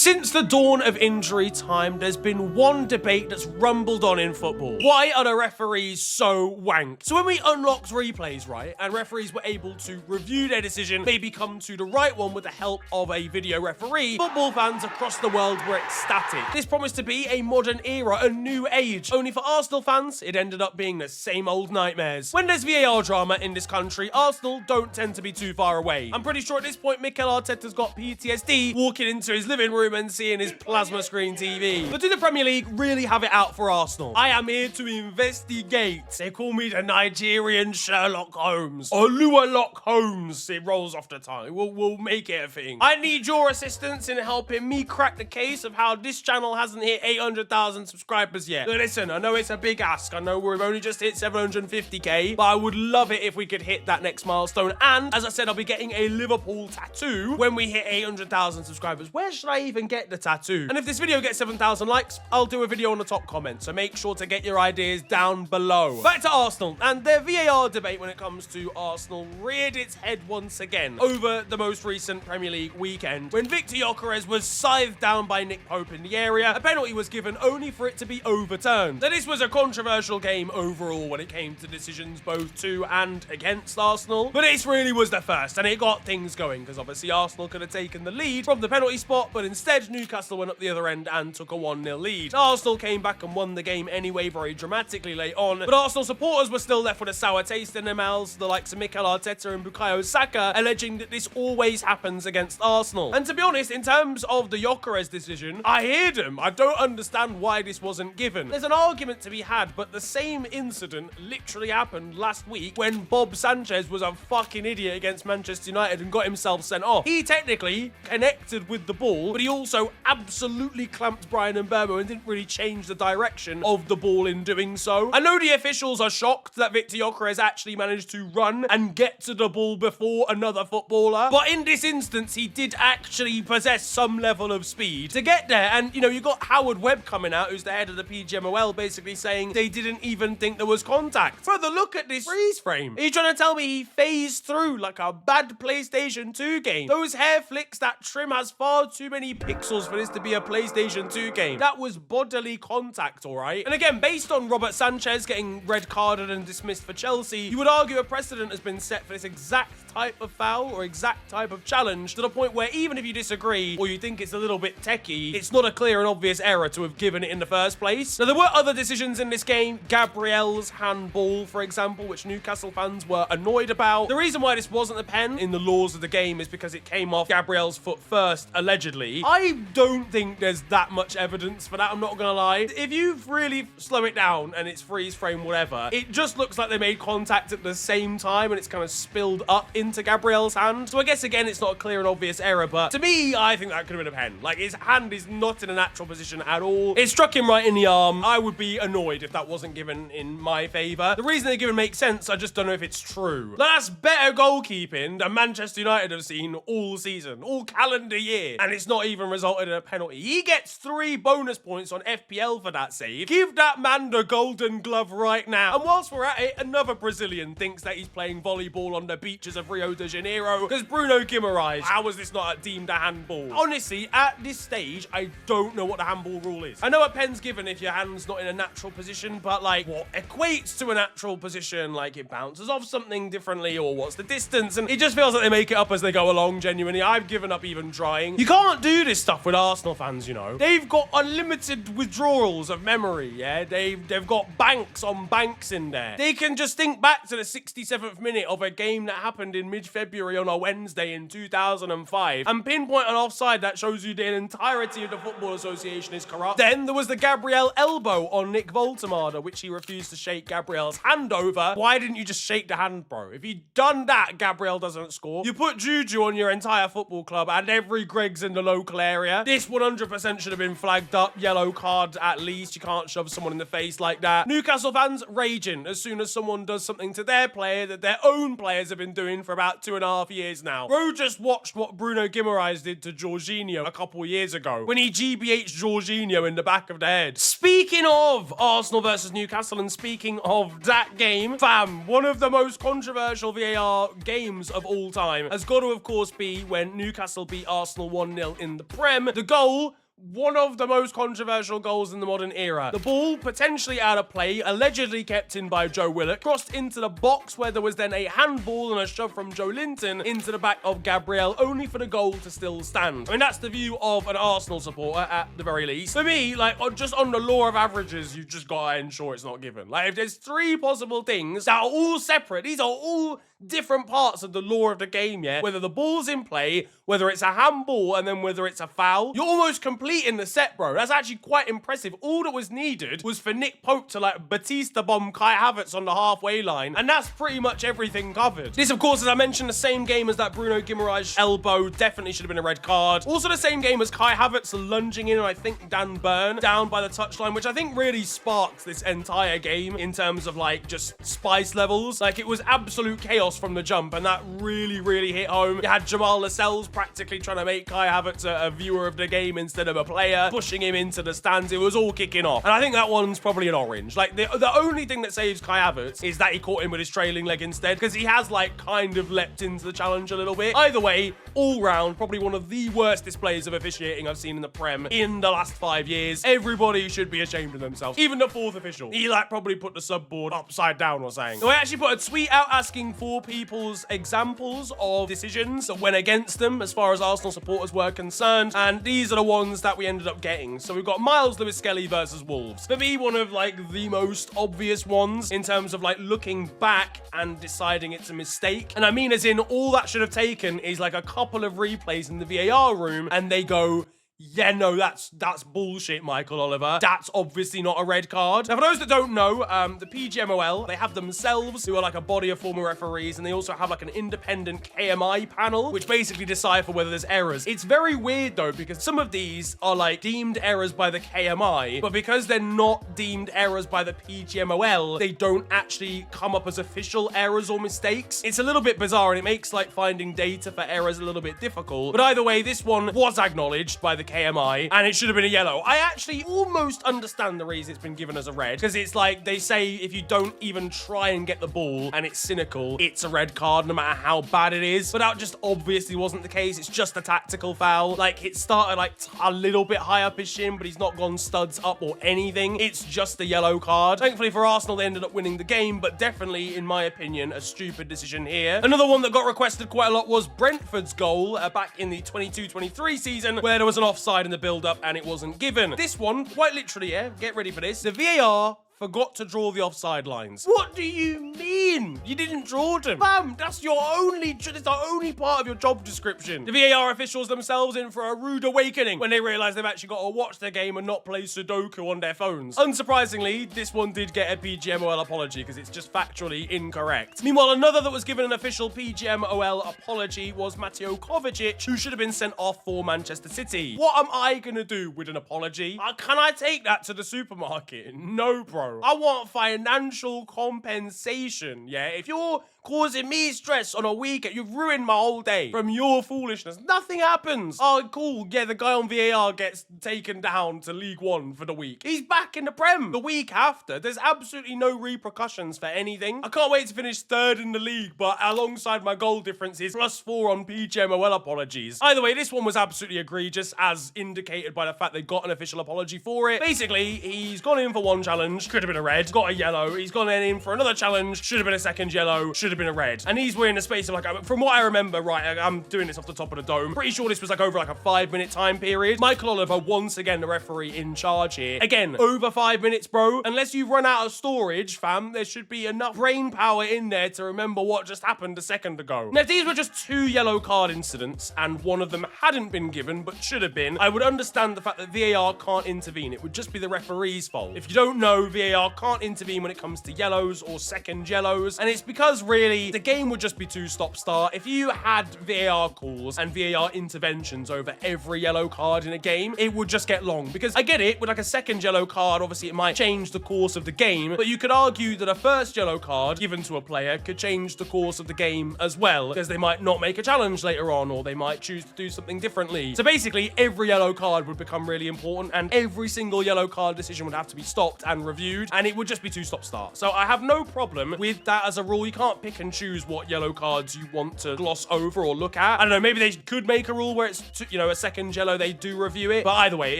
Since the dawn of injury time, there's been one debate that's rumbled on in football. Why are the referees so wank? So when we unlocked replays, right, and referees were able to review their decision, maybe come to the right one with the help of a video referee, football fans across the world were ecstatic. This promised to be a modern era, a new age. Only for Arsenal fans, it ended up being the same old nightmares. When there's VAR drama in this country, Arsenal don't tend to be too far away. I'm pretty sure at this point, Mikel Arteta's got PTSD walking into his living room and seeing his plasma screen TV. But do the Premier League really have it out for Arsenal? I am here to investigate. They call me the Nigerian Sherlock Holmes. Oluwalock Holmes. It rolls off the tongue. We'll make it a thing. I need your assistance in helping me crack the case of how this channel hasn't hit 800,000 subscribers yet. Now listen, I know it's a big ask. I know we've only just hit 750k, but I would love it if we could hit that next milestone. And as I said, I'll be getting a Liverpool tattoo when we hit 800,000 subscribers. Where should I even get the tattoo? And if this video gets 7,000 likes, I'll do a video on the top comment. So make sure to get your ideas down below. Back to Arsenal, and their VAR debate when it comes to Arsenal reared its head once again over the most recent Premier League weekend when Viktor Gyokeres was scythed down by Nick Pope in the area. A penalty was given only for it to be overturned. Now this was a controversial game overall when it came to decisions both to and against Arsenal, but this really was the first, and it got things going because obviously Arsenal could have taken the lead from the penalty spot, but instead Newcastle went up the other end and took a 1-0 lead. Arsenal came back and won the game anyway very dramatically late on, but Arsenal supporters were still left with a sour taste in their mouths, the likes of Mikel Arteta and Bukayo Saka alleging that this always happens against Arsenal. And to be honest, in terms of the Gyokeres decision, I hear them. I don't understand why this wasn't given. There's an argument to be had, but the same incident literally happened last week when Bob Sanchez was a fucking idiot against Manchester United and got himself sent off. He technically connected with the ball, but he also absolutely clamped Brian Mbeumo and didn't really change the direction of the ball in doing so. I know the officials are shocked that Viktor Gyokeres actually managed to run and get to the ball before another footballer, but in this instance, he did actually possess some level of speed to get there. And, you know, you got Howard Webb coming out, who's the head of the PGMOL, basically saying they didn't even think there was contact. Further, look at this freeze frame. Are you trying to tell me he phased through like a bad PlayStation 2 game? Those hair flicks, that trim has far too many pixels for this to be a PlayStation 2 game. That was bodily contact, all right? And again, based on Robert Sanchez getting red carded and dismissed for Chelsea, you would argue a precedent has been set for this exact type of foul or exact type of challenge to the point where even if you disagree or you think it's a little bit techie, it's not a clear and obvious error to have given it in the first place. Now, there were other decisions in this game. Gabriel's handball, for example, which Newcastle fans were annoyed about. The reason why this wasn't a pen in the laws of the game is because it came off Gabriel's foot first, allegedly. I don't think there's that much evidence for that, I'm not gonna lie. If you really slow it down and it's freeze frame, whatever, it just looks like they made contact at the same time and it's kind of spilled up into Gabriel's hand. So I guess, again, it's not a clear and obvious error, but to me, I think that could have been a pen. Like, his hand is not in a natural position at all. It struck him right in the arm. I would be annoyed if that wasn't given in my favor. The reason they're given makes sense, I just don't know if it's true. That's better goalkeeping than Manchester United have seen all season, all calendar year, and it's not even resulted in a penalty. He gets 3 bonus points on FPL for that save. Give that man the golden glove right now. And whilst we're at it, another Brazilian thinks that he's playing volleyball on the beaches of Rio de Janeiro because Bruno Guimaraes. How was this not deemed a handball? Honestly, at this stage, I don't know what the handball rule is. I know a pen's given if your hand's not in a natural position, but like, what equates to a natural position? Like, it bounces off something differently, or what's the distance? And it just feels like they make it up as they go along, genuinely. I've given up even trying. You can't do this stuff with Arsenal fans, you know. They've got unlimited withdrawals of memory, yeah? They've got banks on banks in there. They can just think back to the 67th minute of a game that happened in mid-February on a Wednesday in 2005 and pinpoint an offside that shows you the entirety of the Football Association is corrupt. Then there was the Gabriel elbow on Nick Voltemada, which he refused to shake Gabriel's hand over. Why didn't you just shake the hand, bro? If you'd done that, Gabriel doesn't score. You put Juju on your entire football club and every Greg's in the local area. This 100% should have been flagged up. Yellow card at least. You can't shove someone in the face like that. Newcastle fans raging as soon as someone does something to their player that their own players have been doing for about 2.5 years now. Bro just watched what Bruno Guimaraes did to Jorginho a couple years ago when he GBH'd Jorginho in the back of the head. Speaking of Arsenal versus Newcastle and speaking of that game, fam, one of the most controversial VAR games of all time has got to, of course, be when Newcastle beat Arsenal 1-0 in the Prem. The goal, one of the most controversial goals in the modern era. The ball, potentially out of play, allegedly kept in by Joe Willock, crossed into the box where there was then a handball and a shove from Joe Linton into the back of Gabriel, only for the goal to still stand. I mean, that's the view of an Arsenal supporter at the very least. For me, like, just on the law of averages, you've just got to ensure it's not given. Like, if there's three possible things that are all separate, these are all different parts of the law of the game, yeah? Whether the ball's in play, whether it's a handball, and then whether it's a foul, you're almost completing the set, bro. That's actually quite impressive. All that was needed was for Nick Pope to, like, Batista bomb Kai Havertz on the halfway line, and that's pretty much everything covered. This, of course, as I mentioned, the same game as that Bruno Guimaraes elbow, definitely should have been a red card. Also the same game as Kai Havertz lunging in, and I think Dan Burn down by the touchline, which I think really sparks this entire game in terms of, like, just spice levels. Like, it was absolute chaos from the jump, and that really hit home. You had Jamal Lascelles practically trying to make Kai Havertz a viewer of the game instead of a player, pushing him into the stands. It was all kicking off, and I think that one's probably an orange. Like, the only thing that saves Kai Havertz is that he caught him with his trailing leg instead, because he has, like, kind of leapt into the challenge a little bit. Either way, all round, probably one of the worst displays of officiating I've seen in the Prem in the last 5 years. Everybody should be ashamed of themselves. Even the fourth official. He, like, probably put the subboard upside down or something. So I actually put a tweet out asking for people's examples of decisions that went against them as far as Arsenal supporters were concerned, and these are the ones that we ended up getting. So we've got Miles Lewis-Skelly versus Wolves. For me, one of, like, the most obvious ones in terms of, like, looking back and deciding it's a mistake. And I mean, as in, all that should have taken is, like, a couple of replays in the VAR room, and they go, yeah, no, that's bullshit, Michael Oliver. That's obviously not a red card. Now, for those that don't know, the PGMOL, they have themselves, who are like a body of former referees, and they also have like an independent KMI panel, which basically decipher whether there's errors. It's very weird, though, because some of these are like deemed errors by the KMI, but because they're not deemed errors by the PGMOL, they don't actually come up as official errors or mistakes. It's a little bit bizarre, and it makes like finding data for errors a little bit difficult. But either way, this one was acknowledged by the KMI, and it should have been a yellow. I actually almost understand the reason it's been given as a red, because it's like they say if you don't even try and get the ball and it's cynical, it's a red card no matter how bad it is. But that just obviously wasn't the case. It's just a tactical foul. Like, it started like a little bit high up his shin, but he's not gone studs up or anything. It's just a yellow card. Thankfully for Arsenal, they ended up winning the game, but definitely, in my opinion, a stupid decision here. Another one that got requested quite a lot was Brentford's goal back in the 22-23 season, where there was an offside in the build-up and it wasn't given. This one, quite literally, yeah, get ready for this. The VAR forgot to draw the offside lines. What do you mean? You didn't draw them. Bam, that's the only part of your job description. The VAR officials themselves in for a rude awakening when they realized they've actually got to watch their game and not play Sudoku on their phones. Unsurprisingly, this one did get a PGMOL apology because it's just factually incorrect. Meanwhile, another that was given an official PGMOL apology was Mateo Kovacic, who should have been sent off for Manchester City. What am I gonna do with an apology? Can I take that to the supermarket? No, bro. I want financial compensation, yeah? If you're causing me stress on a weekend, you've ruined my whole day from your foolishness. Nothing happens. Oh, cool. Yeah, the guy on VAR gets taken down to League One for the week. He's back in the Prem the week after. There's absolutely no repercussions for anything. I can't wait to finish third in the league, but alongside my goal differences, +4 on PGMOL apologies. Either way, this one was absolutely egregious, as indicated by the fact they got an official apology for it. Basically, he's gone in for one challenge, could have been a red, got a yellow. He's gone in for another challenge, should have been a second yellow, should have been a red. And these were in a space of like, from what I remember, right, I'm doing this off the top of the dome, pretty sure this was like over like a 5-minute time period. Michael Oliver, once again, the referee in charge here. Again, over 5 minutes, bro. Unless you've run out of storage, fam, there should be enough brain power in there to remember what just happened a second ago. Now, if these were just 2 yellow card incidents and one of them hadn't been given but should have been, I would understand the fact that VAR can't intervene. It would just be the referee's fault. If you don't know, VAR can't intervene when it comes to yellows or second yellows, and it's because really the game would just be too stop-start. If you had VAR calls and VAR interventions over every yellow card in a game, it would just get long. Because I get it, with like a second yellow card, obviously it might change the course of the game, but you could argue that a first yellow card given to a player could change the course of the game as well, because they might not make a challenge later on, or they might choose to do something differently. So basically, every yellow card would become really important, and every single yellow card decision would have to be stopped and reviewed, and it would just be too stop-start. So I have no problem with that as a rule. You can't pick pick and choose what yellow cards you want to gloss over or look at. I don't know, maybe they could make a rule where it's, you know, a second yellow, they do review it. But either way,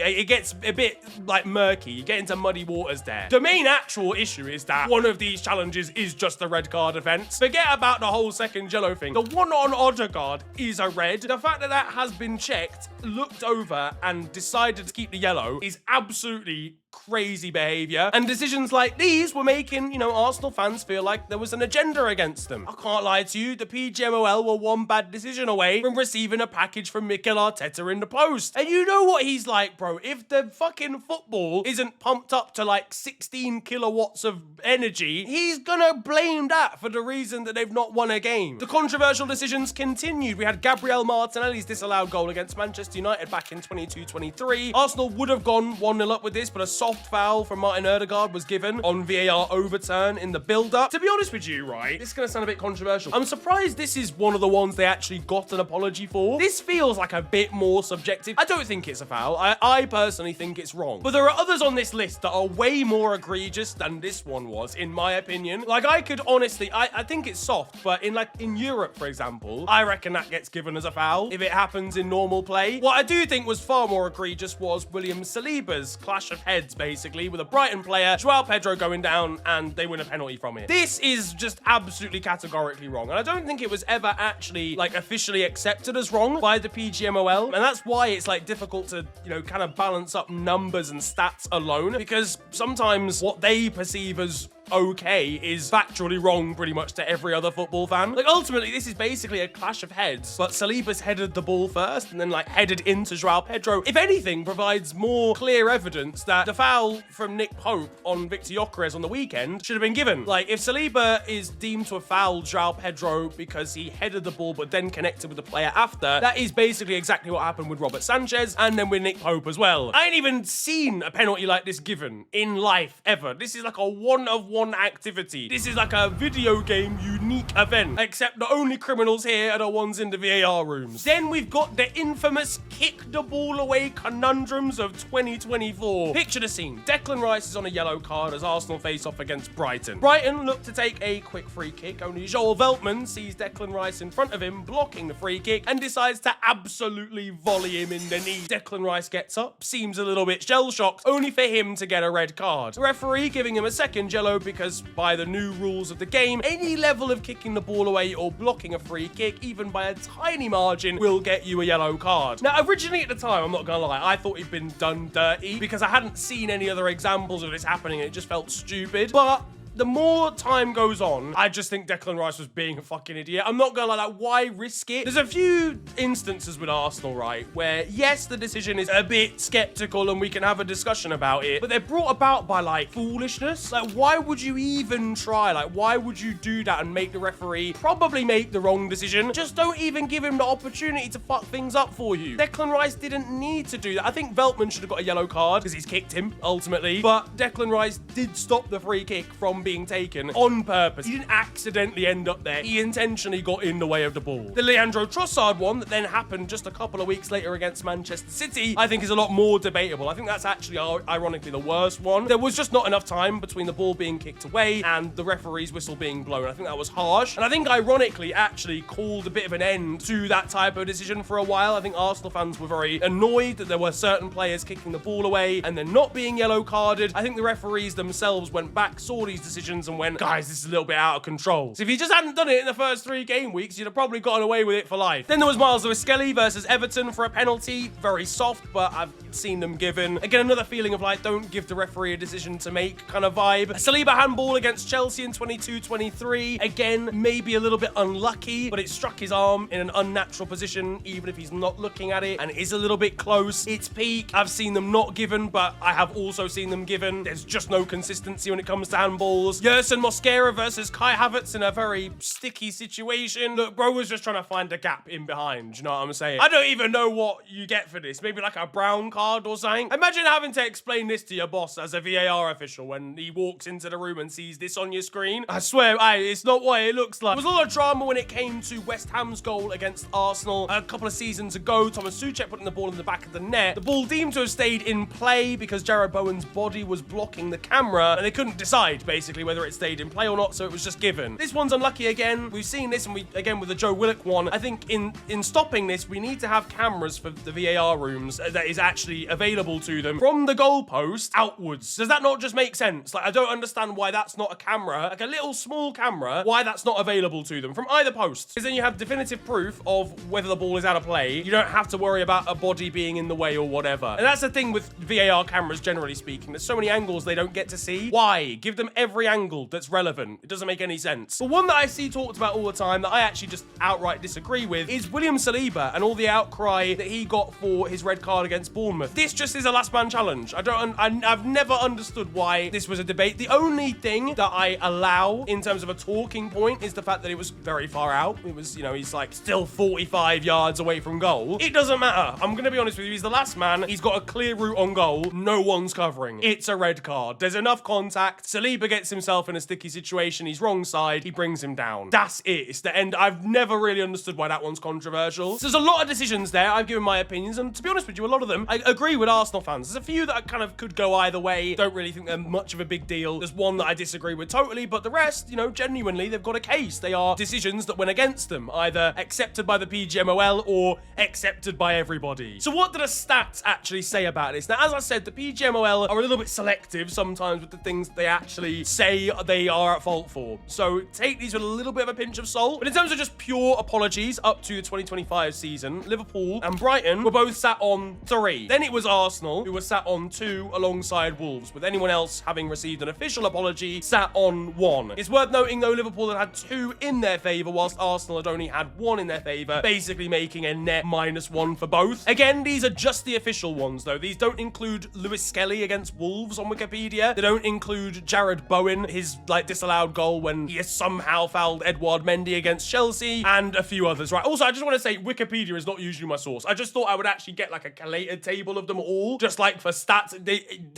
it gets a bit like murky. You get into muddy waters there. The main actual issue is that one of these challenges is just a red card offense. Forget about the whole second yellow thing. The one on Odegaard is a red. The fact that that has been checked, looked over, and decided to keep the yellow is absolutely crazy behavior. And decisions like these were making, you know, Arsenal fans feel like there was an agenda against them. I can't lie to you, the PGMOL were one bad decision away from receiving a package from Mikel Arteta in the post. And you know what he's like, bro. If the fucking football isn't pumped up to like 16 kilowatts of energy, he's gonna blame that for the reason that they've not won a game. The controversial decisions continued. We had Gabriel Martinelli's disallowed goal against Manchester United back in 22-23. Arsenal would have gone 1-0 up with this, but a soft foul from Martin Odegaard was given on VAR overturn in the build-up. To be honest with you, right, this is going to sound a bit controversial. I'm surprised this is one of the ones they actually got an apology for. This feels like a bit more subjective. I don't think it's a foul. I personally think it's wrong. But there are others on this list that are way more egregious than this one was, in my opinion. Like, I could honestly, I think it's soft, but in Europe, for example, I reckon that gets given as a foul if it happens in normal play. What I do think was far more egregious was William Saliba's clash of heads, basically, with a Brighton player, Joao Pedro, going down, and they win a penalty from it. This is just absolutely categorically wrong, and I don't think it was ever actually, like, officially accepted as wrong by the PGMOL, and that's why it's, like, difficult to, you know, kind of balance up numbers and stats alone, because sometimes what they perceive as okay is factually wrong pretty much to every other football fan. Like, ultimately, this is basically a clash of heads, but Saliba's headed the ball first and then, like, headed into Joao Pedro. If anything, provides more clear evidence that the foul from Nick Pope on Viktor Gyokeres on the weekend should have been given. Like, if Saliba is deemed to have fouled Joao Pedro because he headed the ball but then connected with the player after, that is basically exactly what happened with Robert Sanchez and then with Nick Pope as well. I ain't even seen a penalty like this given in life ever. This is like a one-of-one activity. This is like a video game unique event, except the only criminals here are the ones in the VAR rooms. Then we've got the infamous kick the ball away conundrums of 2024. Picture the scene. Declan Rice is on a yellow card as Arsenal face off against Brighton. Brighton look to take a quick free kick, only Joel Veltman sees Declan Rice in front of him blocking the free kick and decides to absolutely volley him in the knee. Declan Rice gets up, seems a little bit shell-shocked, only for him to get a red card. The referee giving him a second yellow because by the new rules of the game, any level of kicking the ball away or blocking a free kick, even by a tiny margin, will get you a yellow card. Now, originally at the time, I'm not gonna lie, I thought he'd been done dirty because I hadn't seen any other examples of this happening and it just felt stupid. But the more time goes on, I just think Declan Rice was being a fucking idiot. I'm not gonna lie, like, why risk it? There's a few instances with Arsenal, right, where, yes, the decision is a bit skeptical and we can have a discussion about it, but they're brought about by, like, foolishness. Like, why would you even try? Like, why would you do that and make the referee probably make the wrong decision? Just don't even give him the opportunity to fuck things up for you. Declan Rice didn't need to do that. I think Veltman should have got a yellow card because he's kicked him, ultimately, but Declan Rice did stop the free kick from being taken on purpose. He didn't accidentally end up there. He intentionally got in the way of the ball. The Leandro Trossard one that then happened just a couple of weeks later against Manchester City, I think is a lot more debatable. I think that's actually, ironically, the worst one. There was just not enough time between the ball being kicked away and the referee's whistle being blown. I think that was harsh. And I think, ironically, actually called a bit of an end to that type of decision for a while. I think Arsenal fans were very annoyed that there were certain players kicking the ball away and then not being yellow carded. I think the referees themselves went back, saw these decisions and went, guys, this is a little bit out of control. So if you just hadn't done it in the first 3 game weeks, you'd have probably gotten away with it for life. Then there was Miles Lewis-Skelly versus Everton for a penalty. Very soft, but I've seen them given. Again, another feeling of, like, don't give the referee a decision to make kind of vibe. Saliba handball against Chelsea in 22-23. Again, maybe a little bit unlucky, but it struck his arm in an unnatural position, even if he's not looking at it, and it is a little bit close. It's peak. I've seen them not given, but I have also seen them given. There's just no consistency when it comes to handballs. Yerson Mosquera versus Kai Havertz in a very sticky situation. Look, bro was just trying to find a gap in behind, you know what I'm saying? I don't even know what you get for this. Maybe like a brown card or something. Imagine having to explain this to your boss as a VAR official when he walks into the room and sees this on your screen. I swear, it's not what it looks like. There was a lot of drama when it came to West Ham's goal against Arsenal a couple of seasons ago. Thomas Souček putting the ball in the back of the net. The ball deemed to have stayed in play because Jared Bowen's body was blocking the camera and they couldn't decide, basically. basically whether it stayed in play or not, so it was just given. This one's unlucky again. We've seen this, and again with the Joe Willock one, I think in stopping this, we need to have cameras for the VAR rooms that is actually available to them from the goalpost outwards. Does that not just make sense? Like, I don't understand why that's not a camera, like a little small camera, why that's not available to them from either post. Because then you have definitive proof of whether the ball is out of play. You don't have to worry about a body being in the way or whatever. And that's the thing with VAR cameras, generally speaking. There's so many angles they don't get to see. Why? Give them every angle that's relevant. It doesn't make any sense. But one that I see talked about all the time that I actually just outright disagree with is William Saliba and all the outcry that he got for his red card against Bournemouth. This just is a last man challenge. I've never understood why this was a debate. The only thing that I allow in terms of a talking point is the fact that it was very far out. It was, you know, he's like still 45 yards away from goal. It doesn't matter. I'm going to be honest with you. He's the last man. He's got a clear route on goal. No one's covering. It's a red card. There's enough contact. Saliba gets himself in a sticky situation. He's wrong side. He brings him down. That's it. It's the end. I've never really understood why that one's controversial. So there's a lot of decisions there. I've given my opinions, and to be honest with you, a lot of them I agree with Arsenal fans. There's a few that I kind of could go either way. Don't really think they're much of a big deal. There's one that I disagree with totally, but the rest, you know, genuinely, they've got a case. They are decisions that went against them, either accepted by the PGMOL or accepted by everybody. So what do the stats actually say about this? Now, as I said, the PGMOL are a little bit selective sometimes with the things they actually say they are at fault for. So take these with a little bit of a pinch of salt. But in terms of just pure apologies up to the 2025 season, Liverpool and Brighton were both sat on 3. Then it was Arsenal who were sat on 2 alongside Wolves, with anyone else having received an official apology sat on 1. It's worth noting though, Liverpool had 2 in their favour, whilst Arsenal had only had 1 in their favour, basically making a net -1 for both. Again, these are just the official ones though. These don't include Lewis Skelly against Wolves on Wikipedia. They don't include Jared Bowen, his like disallowed goal when he has somehow fouled Edouard Mendy against Chelsea, and a few others, right? Also, I just want to say Wikipedia is not usually my source. I just thought I would actually get like a collated table of them all, just like for stats.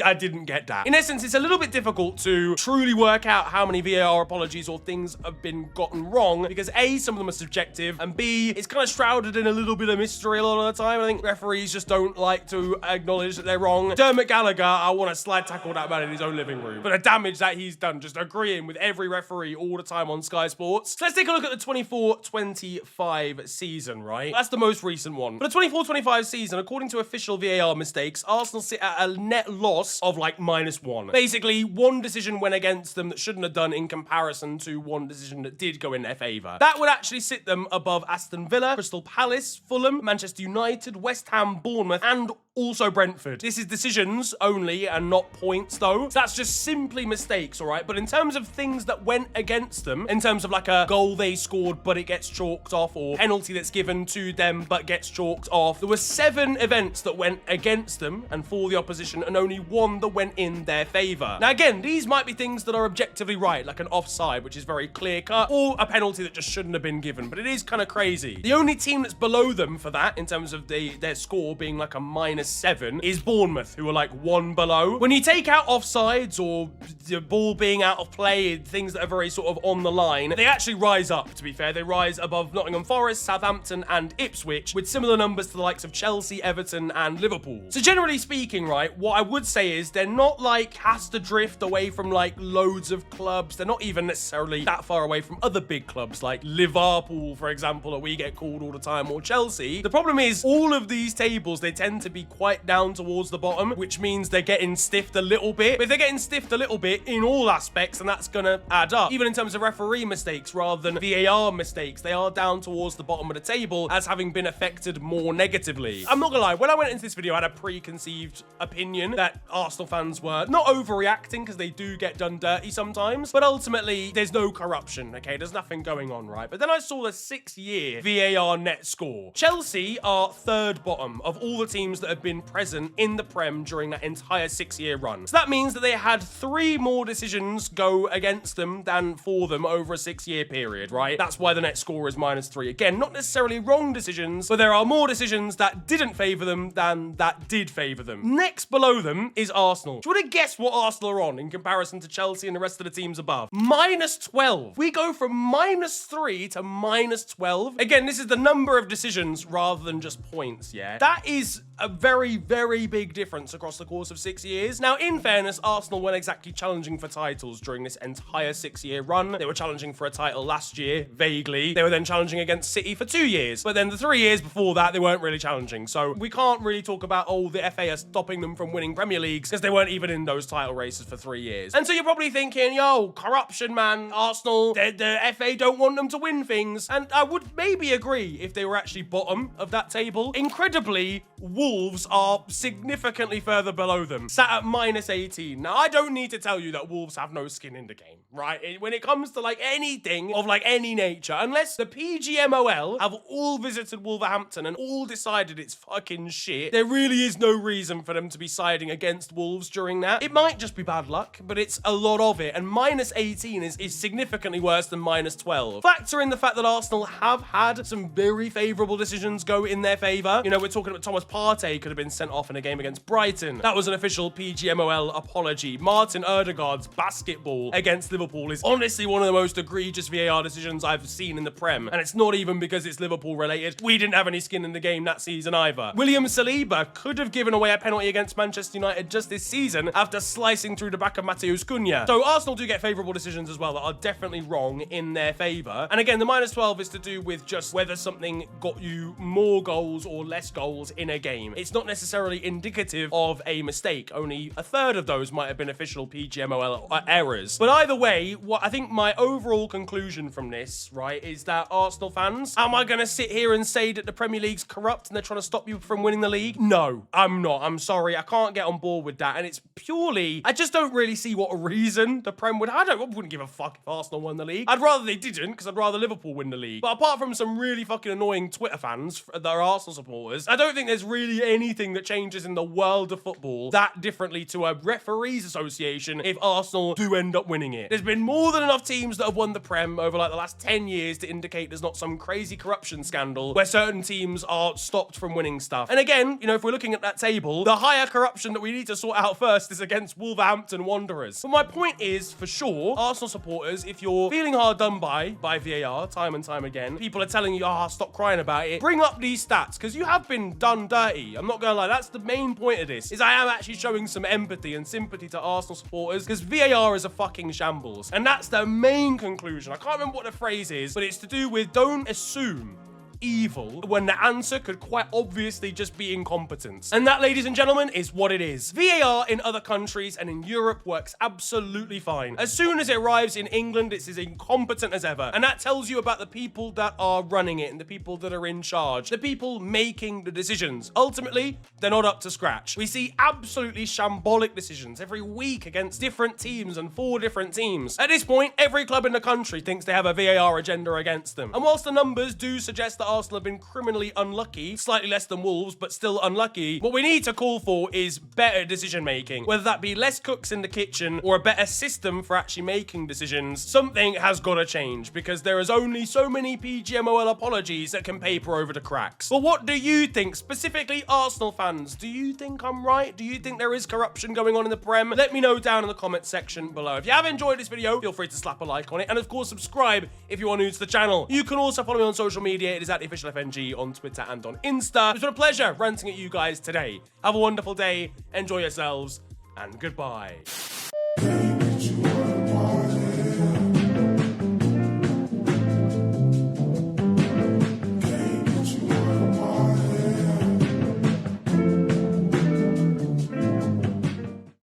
I didn't get that. In essence, it's a little bit difficult to truly work out how many VAR apologies or things have been gotten wrong, because A, some of them are subjective, and B, it's kind of shrouded in a little bit of mystery a lot of the time. I think referees just don't like to acknowledge that they're wrong. Dermot Gallagher, I want to slide tackle that man in his own living room for the damage that he's done, just agreeing with every referee all the time on Sky Sports. So let's take a look at the 24-25 season, right? That's the most recent one. For the 24-25 season, according to official VAR mistakes, Arsenal sit at a net loss of like -1. Basically, one decision went against them that shouldn't have done in comparison to one decision that did go in their favour. That would actually sit them above Aston Villa, Crystal Palace, Fulham, Manchester United, West Ham, Bournemouth, and also Brentford. This is decisions only and not points though. So that's just simply mistakes, all right? But in terms of things that went against them, in terms of like a goal they scored but it gets chalked off, or penalty that's given to them but gets chalked off, there were 7 events that went against them and for the opposition, and only 1 that went in their favour. Now again, these might be things that are objectively right, like an offside, which is very clear cut, or a penalty that just shouldn't have been given, but it is kind of crazy. The only team that's below them for that, in terms of their score being like a -7, is Bournemouth, who are like 1 below. When you take out offsides or the ball being out of play, things that are very sort of on the line, they actually rise up, to be fair. They rise above Nottingham Forest, Southampton, and Ipswich, with similar numbers to the likes of Chelsea, Everton, and Liverpool. So generally speaking, right, what I would say is they're not like has to drift away from like loads of clubs. They're not even necessarily that far away from other big clubs like Liverpool, for example, that we get called all the time, or Chelsea. The problem is all of these tables, they tend to be quite down towards the bottom, which means they're getting stiffed a little bit. But if they're getting stiffed a little bit in all aspects, and that's gonna add up. Even in terms of referee mistakes rather than VAR mistakes, they are down towards the bottom of the table as having been affected more negatively. I'm not gonna lie, when I went into this video, I had a preconceived opinion that Arsenal fans were not overreacting, because they do get done dirty sometimes, but ultimately there's no corruption, okay? There's nothing going on, right? But then I saw the 6-year VAR net score. Chelsea are 3rd bottom of all the teams that have been present in the Prem during that entire 6-year run. So that means that they had 3 more decisions go against them than for them over a 6-year period, right? That's why the net score is -3. Again, not necessarily wrong decisions, but there are more decisions that didn't favour them than that did favour them. Next below them is Arsenal. Do you want to guess what Arsenal are on in comparison to Chelsea and the rest of the teams above? -12. We go from -3 to -12. Again, this is the number of decisions rather than just points, yeah? That is a very, very big difference across the course of 6 years. Now, in fairness, Arsenal weren't exactly challenging for titles during this entire 6-year run. They were challenging for a title last year, vaguely. They were then challenging against City for 2 years. But then the 3 years before that, they weren't really challenging. So we can't really talk about, oh, the FA are stopping them from winning Premier Leagues because they weren't even in those title races for 3 years. And so you're probably thinking, yo, corruption, man. Arsenal, the FA don't want them to win things. And I would maybe agree if they were actually bottom of that table. Incredibly, Wolves are significantly further below them, sat at -18. Now, I don't need to tell you that Wolves have no skin in the game, right? When it comes to like anything of like any nature, unless the PGMOL have all visited Wolverhampton and all decided it's fucking shit, there really is no reason for them to be siding against Wolves during that. It might just be bad luck, but it's a lot of it, and -18 is significantly worse than -12. Factor in the fact that Arsenal have had some very favourable decisions go in their favour. You know, we're talking about Thomas Partey could have been sent off in a game against Brighton. That was an official PGMOL apology. Martin Ødegaard's basketball against Liverpool is honestly one of the most egregious VAR decisions I've seen in the Prem, and it's not even because it's Liverpool related. We didn't have any skin in the game that season either. William Saliba could have given away a penalty against Manchester United just this season after slicing through the back of Matheus Cunha. So Arsenal do get favourable decisions as well that are definitely wrong in their favour. And again, the -12 is to do with just whether something got you more goals or less goals in a game. It's not necessarily indicative of a mistake. Only a third of those might have been official PGMOL errors. But either way, what I think my overall conclusion from this, right, is that Arsenal fans, am I going to sit here and say that the Premier League's corrupt and they're trying to stop you from winning the league? No, I'm not. I'm sorry. I can't get on board with that. And it's purely, I just don't really see what reason the Prem would. I wouldn't give a fuck if Arsenal won the league. I'd rather they didn't, because I'd rather Liverpool win the league. But apart from some really fucking annoying Twitter fans that are Arsenal supporters, I don't think there's really anything that changes in the world of football that differently to a referees association if Arsenal do end up winning it. There's been more than enough teams that have won the Prem over like the last 10 years to indicate there's not some crazy corruption scandal where certain teams are stopped from winning stuff. And again, you know, if we're looking at that table, the higher corruption that we need to sort out first is against Wolverhampton Wanderers. But my point is, for sure, Arsenal supporters, if you're feeling hard done by VAR time and time again, people are telling you, stop crying about it, bring up these stats, because you have been done dirty. I'm not gonna lie, that's the main point of this, is I am actually showing some empathy and sympathy to Arsenal supporters, because VAR is a fucking shambles. And that's the main conclusion. I can't remember what the phrase is, but it's to do with don't assume evil when the answer could quite obviously just be incompetence. And that, ladies and gentlemen, is what it is. VAR in other countries and in Europe works absolutely fine. As soon as it arrives in England, it's as incompetent as ever. And that tells you about the people that are running it and the people that are in charge, the people making the decisions. Ultimately, they're not up to scratch. We see absolutely shambolic decisions every week against different teams and 4 different teams. At this point, every club in the country thinks they have a VAR agenda against them. And whilst the numbers do suggest that Arsenal have been criminally unlucky, slightly less than Wolves, but still unlucky, what we need to call for is better decision making. Whether that be less cooks in the kitchen or a better system for actually making decisions, something has got to change, because there is only so many PGMOL apologies that can paper over the cracks. But what do you think, specifically Arsenal fans? Do you think I'm right? Do you think there is corruption going on in the Prem? Let me know down in the comment section below. If you have enjoyed this video, feel free to slap a like on it, and of course subscribe if you are new to the channel. You can also follow me on social media. It is at the official FNG on Twitter and on Insta. It's been a pleasure ranting at you guys today. Have a wonderful day, enjoy yourselves, and goodbye.